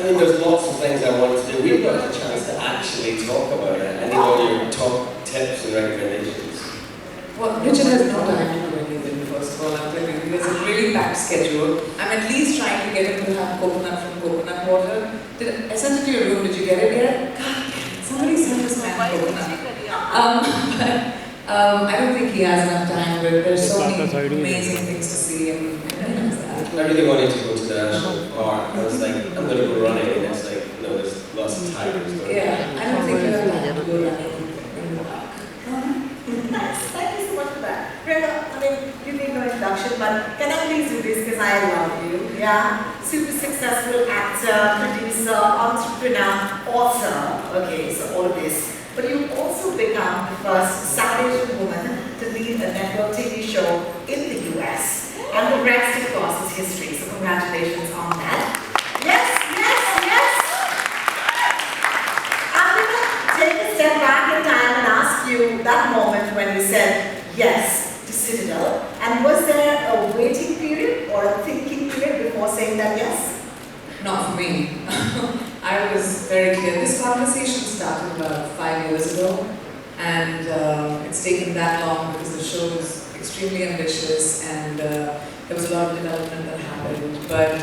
I mean, there's lots of things I want to do. We've got a chance to actually talk about it. Any of your top tips and recommendations? Well, Richard has no time to do anything, first of all, I'm telling you. He has a really packed schedule. I'm at least trying to get him to have coconut from coconut water. I sent it to your room, did you get it yet? God, somebody sent this man coconut. I don't think he has enough time, but there's so many amazing things to see, and I really wanted to go to the national park. I was like, I'm going to go running, and it's like, no, there's lots of tigers. Yeah, I don't think you have time to go running in the park. Nice, thank you so much for that. Priyanka, I mean, you need no introduction, but can I please do this because I love you, yeah? Super successful actor, producer, entrepreneur, author, okay, so all of this. But you've also become the first South Asian woman to lead a network TV show in the US. And the rest, of course, is history, so congratulations on that. Yes, yes, yes! I'm going to take a step back in time and ask you that moment when you said yes to Citadel. And was there a waiting period or a thinking period before saying that yes? Not for me. I was very clear. This conversation started about 5 years ago, and it's taken that long because the show is extremely ambitious, and there was a lot of development that happened. But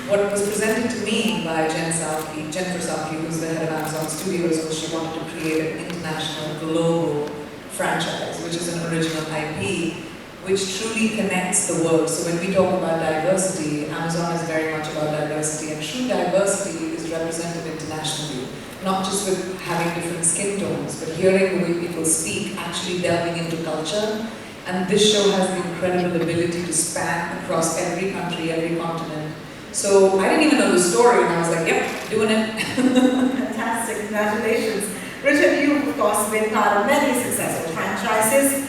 what was presented to me by Jennifer Salke, who's the head of Amazon Studios, was she wanted to create an international, global franchise, which is an original IP, which truly connects the world. So when we talk about diversity, Amazon is very much about diversity, and true diversity is represented internationally, not just with having different skin tones, but hearing the way people speak, actually delving into culture. And this show has the incredible ability to span across every country, every continent. So I didn't even know the story, and I was like, yep, doing it. Fantastic, congratulations. Richard, you've of course been part of many successful franchises,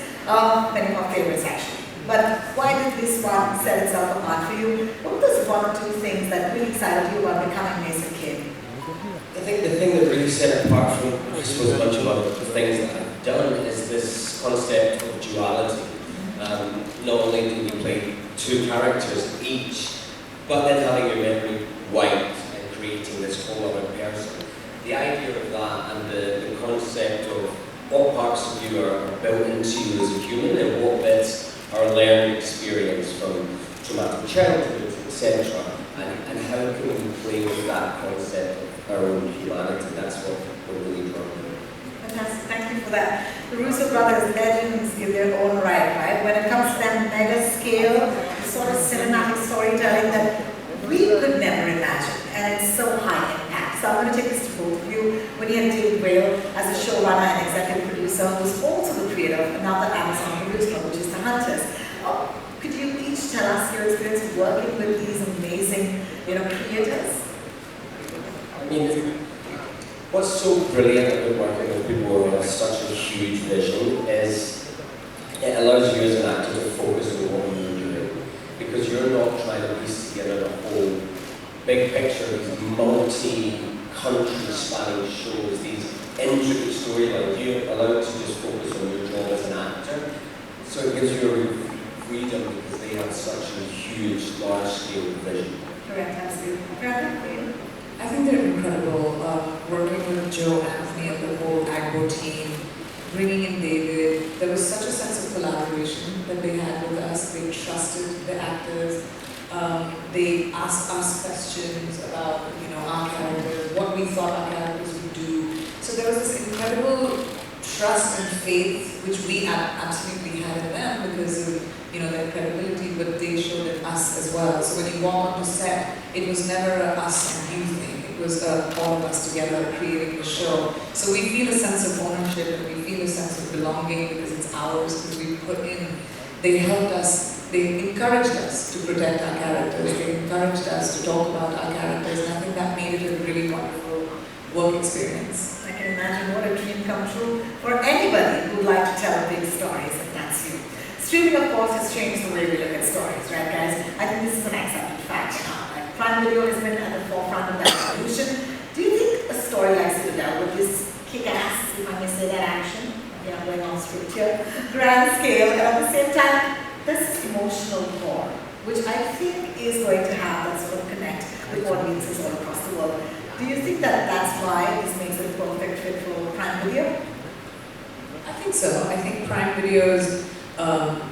many of our favorites actually. But why did this one set itself apart for you? What was one or two things that really excited you about becoming Mason Kid? I think the thing that really set it apart from, I suppose, a bunch of other things that I've done is this concept of duality. Not only do we play two characters each, but then having your memory wiped and creating this whole other person. The idea of that and the concept of what parts of you are built into you as a human and what bits are learned experience from traumatic childhood, etc. And how can we play with that concept of our own humanity? That's what we're really drawn to. Fantastic, thank you for that. The Russo brothers, legends in their own right? When it comes to that mega scale, the sort of cinematic storytelling that we could never imagine, and it's so high impact. So I'm going to take this to both of you. When you had David Whale as a showrunner and executive producer, who's also the creator of another Amazon original, which is The Hunters. Could you each tell us your experience working with these amazing, creators? I mean, what's so brilliant about working with people who have such a huge vision is it allows you as an actor to focus on what you're doing, because you're not trying to piece together the whole big picture, these multi-country spanning shows, these intricate storylines. You're allowed to just focus on your job as an actor, so it gives you a real freedom because they have such a huge, large-scale vision. Correct, absolutely. I think they're incredible. Working with Joe, Anthony, and the whole Agbo team, bringing in David, there was such a sense of collaboration that they had with us. They trusted the actors. They asked us questions about, our characters, what we thought our characters would do. So there was this incredible trust and faith, which we absolutely had in them because of, their credibility, but they showed in us as well. So when you walk onto set, it was never a us and you thing. It was all of us together creating the show. So we feel a sense of ownership and we feel a sense of belonging because it's ours, because we put in. They helped us, they encouraged us to protect our characters, they encouraged us to talk about our characters, and I think that made it a really wonderful work experience. I can imagine what a dream come true for anybody who would like to tell big stories, and that's you. Streaming, of course, has changed the way we look at stories, right, guys? I think this is an accepted fact now. Like, Prime Video has been at the forefront of that evolution. Do you think a story like Citadel, with this kick-ass, if I may say that, action, okay, I'm going on script here, grand scale, and at the same time, this emotional core, which I think is going to have that sort of connect with audiences all across the world. Do you think that that's why this makes it a perfect fit for Prime Video? I think so. I think Prime Video is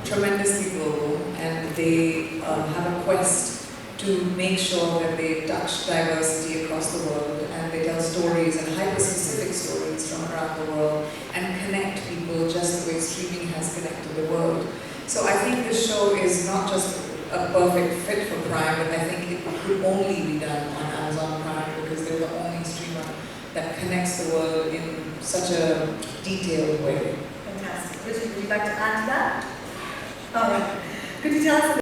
tremendously global, and they have a quest to make sure that they touch diversity across the world, and they tell stories and hyper-specific stories from around the world and connect people just the way streaming has connected the world. So I think this show is not just a perfect fit for Prime, but I think it could only be done on Amazon Prime because they're the only streamer that connects the world in such a detailed way. Fantastic. Richard, would you like to add to that? Could you tell us